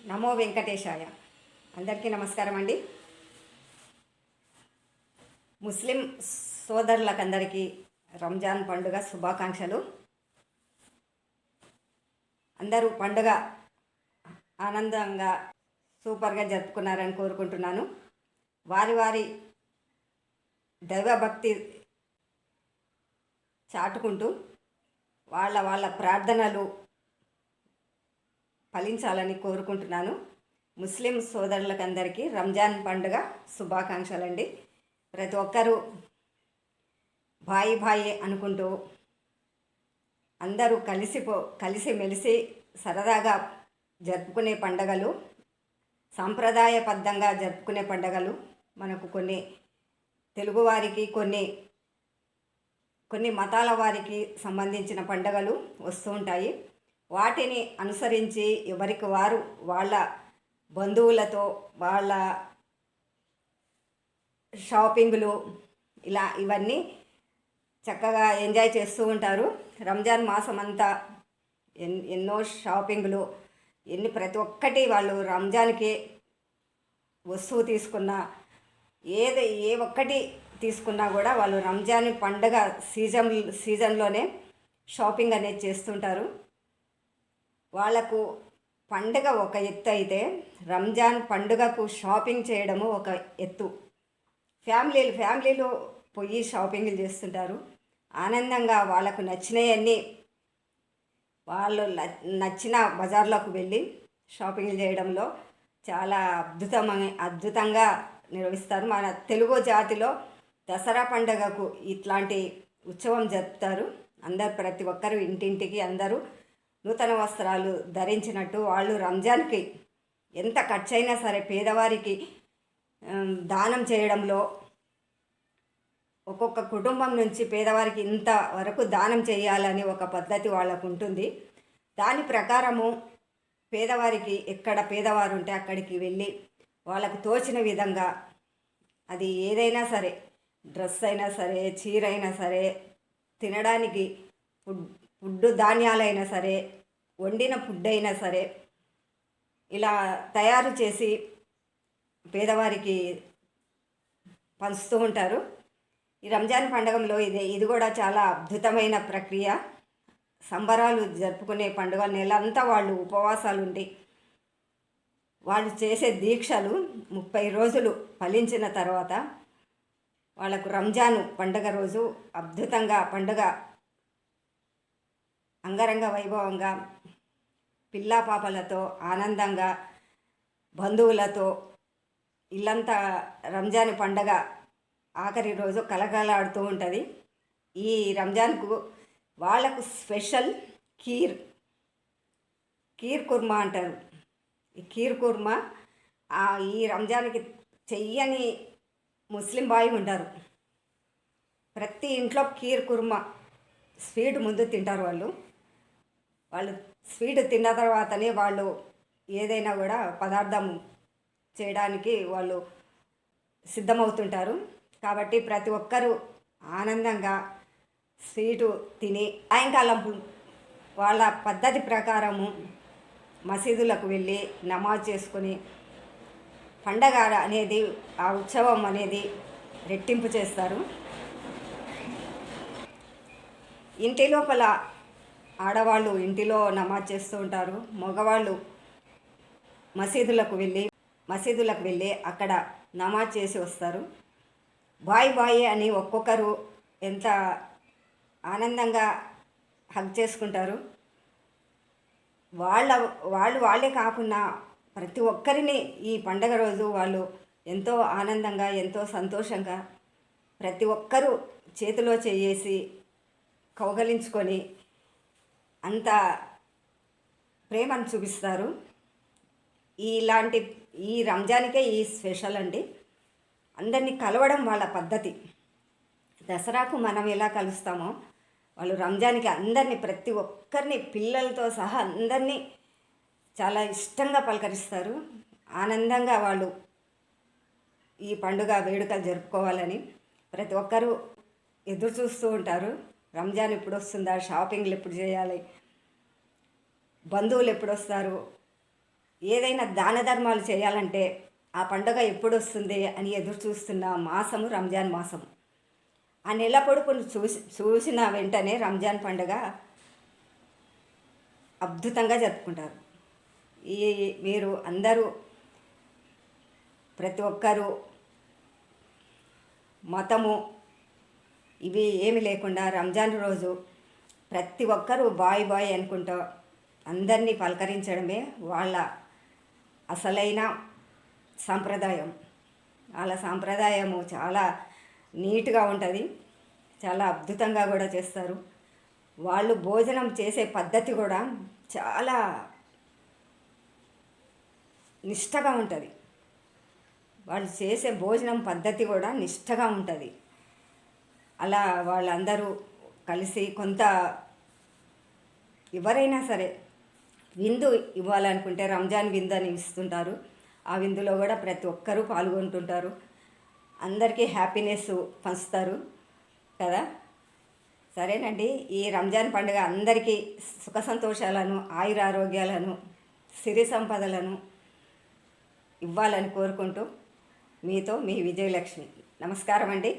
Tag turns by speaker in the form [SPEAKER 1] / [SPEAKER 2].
[SPEAKER 1] నమో వెంకటేశాయ. అందరికీ నమస్కారం అండి. ముస్లిం సోదరులకందరికీ రంజాన్ పండుగ శుభాకాంక్షలు. అందరూ పండుగ ఆనందంగా సూపర్గా జరుపుకున్నారని కోరుకుంటున్నాను. వారి వారి దైవభక్తి చాటుకుంటూ వాళ్ళ ప్రార్థనలు ఫలించాలని కోరుకుంటున్నాను. ముస్లిం సోదరులకందరికీ రంజాన్ పండుగ శుభాకాంక్షలండి. ప్రతి ఒక్కరూ భాయి అనుకుంటూ అందరూ కలిసిమెలిసి సరదాగా జరుపుకునే పండుగలు, సాంప్రదాయబద్ధంగా జరుపుకునే పండుగలు మనకు కొన్ని తెలుగువారికి కొన్ని మతాల వారికి సంబంధించిన పండుగలు వస్తూ ఉంటాయి. వాటిని అనుసరించి ఎవరికి వారు వాళ్ళ బంధువులతో వాళ్ళ షాపింగ్లు ఇవన్నీ చక్కగా ఎంజాయ్ చేస్తూ ఉంటారు. రంజాన్ మాసం అంతా ఎన్నో షాపింగ్లు ప్రతి ఒక్కటి వాళ్ళు రంజాన్కి వస్తువు తీసుకున్నా ఏ ఒక్కటి తీసుకున్నా కూడా వాళ్ళు రంజాన్ పండుగ సీజన్లోనే షాపింగ్ అనేది చేస్తుంటారు. వాళ్లకు పండుగ ఒక ఎత్తు అయితే రంజాన్ పండుగకు షాపింగ్ చేయడము ఒక ఎత్తు. ఫ్యామిలీలు పోయి షాపింగ్లు చేస్తుంటారు. ఆనందంగా వాళ్ళకు నచ్చినవన్నీ వాళ్ళు నచ్చిన బజార్లోకి వెళ్ళి షాపింగ్ చేయడంలో చాలా అద్భుతంగా నిర్వహిస్తారు. మన తెలుగు జాతిలో దసరా పండుగకు ఇట్లాంటి ఉత్సవం జరుపుతారు. ప్రతి ఒక్కరు ఇంటింటికి అందరూ నూతన వస్త్రాలు ధరించినట్టు వాళ్ళు రంజాన్కి ఎంత ఖర్చైనా సరే పేదవారికి దానం చేయడంలో ఒక్కొక్క కుటుంబం నుంచి పేదవారికి ఇంత వరకు దానం చేయాలని ఒక పద్ధతి వాళ్ళకు ఉంటుంది. దాని ప్రకారము పేదవారికి ఎక్కడ పేదవారు ఉంటే అక్కడికి వెళ్ళి వాళ్ళకు తోచిన విధంగా అది ఏదైనా సరే, డ్రెస్ అయినా సరే, చీర అయినా సరే, తినడానికి ఫుడ్ ధాన్యాలైనా సరే, వండిన ఫుడ్ అయినా సరే ఇలా తయారు చేసి పేదవారికి పంచుతూ ఉంటారు. ఈ రంజాన్ పండుగలో ఇది కూడా చాలా అద్భుతమైన ప్రక్రియ. సంబరాలు జరుపుకునే పండుగ నెలంతా వాళ్ళు ఉపవాసాలు ఉండి వాళ్ళు చేసే దీక్షలు 30 రోజులు ఫలించిన తర్వాత వాళ్ళకు రంజాను పండుగ రోజు అద్భుతంగా పండుగ అంగరంగ వైభవంగా పిల్లా పాపలతో ఆనందంగా బంధువులతో ఇల్లంతా రంజాన్ పండుగ ఆఖరి రోజు కలకలాడుతూ ఉంటుంది. ఈ రంజాన్కు వాళ్ళకు స్పెషల్ కీర్ కుర్మా అంటారు. ఈ కీర్ కుర్మా ఈ రంజాన్కి చెయ్యని ముస్లిం బాయ్ ఉంటారు. ప్రతి ఇంట్లో కీర్ కుర్మా స్వీట్ ముందు తింటారు. వాళ్ళు స్వీట్ తిన్న తర్వాతనే వాళ్ళు ఏదైనా కూడా పదార్థం చేయడానికి వాళ్ళు సిద్ధమవుతుంటారు. కాబట్టి ప్రతి ఒక్కరూ ఆనందంగా స్వీటు తిని సాయంకాలం వాళ్ళ పద్ధతి ప్రకారము మసీదులకు వెళ్ళి నమాజ్ చేసుకొని పండగ అనేది ఆ ఉత్సవం అనేది రెట్టింపు చేస్తారు. ఇంటి లోపల ఆడవాళ్ళు ఇంటిలో నమాజ్ చేస్తూ ఉంటారు. మగవాళ్ళు మసీదులకు వెళ్ళి అక్కడ నమాజ్ చేసి వస్తారు. బాయ్ అని ఒక్కొక్కరు ఎంత ఆనందంగా హగ్ చేసుకుంటారు. వాళ్ళే కాకుండా ప్రతి ఒక్కరిని ఈ పండగ రోజు వాళ్ళు ఎంతో ఆనందంగా ఎంతో సంతోషంగా ప్రతి ఒక్కరూ చేతిలో చేసి కౌగలించుకొని అంత ప్రేమను చూపిస్తారు. ఈ రంజాన్కే ఈ స్పెషల్ అండి. అందరినీ కలవడం వాళ్ళ పద్ధతి. దసరాకు మనం ఎలా కలుస్తామో వాళ్ళు రంజాన్కి అందరినీ ప్రతి ఒక్కరిని పిల్లలతో సహా అందరినీ చాలా ఇష్టంగా పలకరిస్తారు. ఆనందంగా వాళ్ళు ఈ పండుగ వేడుకలు జరుపుకోవాలని ప్రతి ఒక్కరూ ఎదురు చూస్తూ ఉంటారు. రంజాన్ ఎప్పుడు వస్తుందా, షాపింగ్లు ఎప్పుడు చేయాలి, బంధువులు ఎప్పుడు వస్తారు, ఏదైనా దాన ధర్మాలు చేయాలంటే ఆ పండుగ ఎప్పుడు వస్తుంది అని ఎదురు చూస్తున్న మాసము రంజాన్ మాసం. ఆ నెల పొడుపును చూసిన వెంటనే రంజాన్ పండుగ అద్భుతంగా జరుపుకుంటారు. ఈ మీరు అందరూ ప్రతి ఒక్కరూ మతము ఇవి ఏమి లేకుండా రంజాన్ రోజు ప్రతి ఒక్కరూ బాయ్ బాయ్ అనుకుంటూ అందరినీ పలకరించడమే వాళ్ళ అసలైన సాంప్రదాయం. వాళ్ళ సాంప్రదాయము చాలా నీట్గా ఉంటుంది, చాలా అద్భుతంగా కూడా చేస్తారు. వాళ్ళు భోజనం చేసే పద్ధతి కూడా చాలా నిష్టగా ఉంటుంది. వాళ్ళు చేసే భోజనం పద్ధతి కూడా నిష్టగా ఉంటుంది. అలా వాళ్ళందరూ కలిసి కొంత ఎవరైనా సరే విందు ఇవ్వాలనుకుంటే రంజాన్ విందు అని ఇస్తుంటారు. ఆ విందులో కూడా ప్రతి ఒక్కరూ పాల్గొంటుంటారు. అందరికీ హ్యాపీనెస్ పంచుతారు కదా. సరేనండి, ఈ రంజాన్ పండుగ అందరికీ సుఖ సంతోషాలను, ఆయురారోగ్యాలను, సిరి సంపదలను ఇవ్వాలని కోరుకుంటూ మీతో మీ విజయలక్ష్మి. నమస్కారం అండి.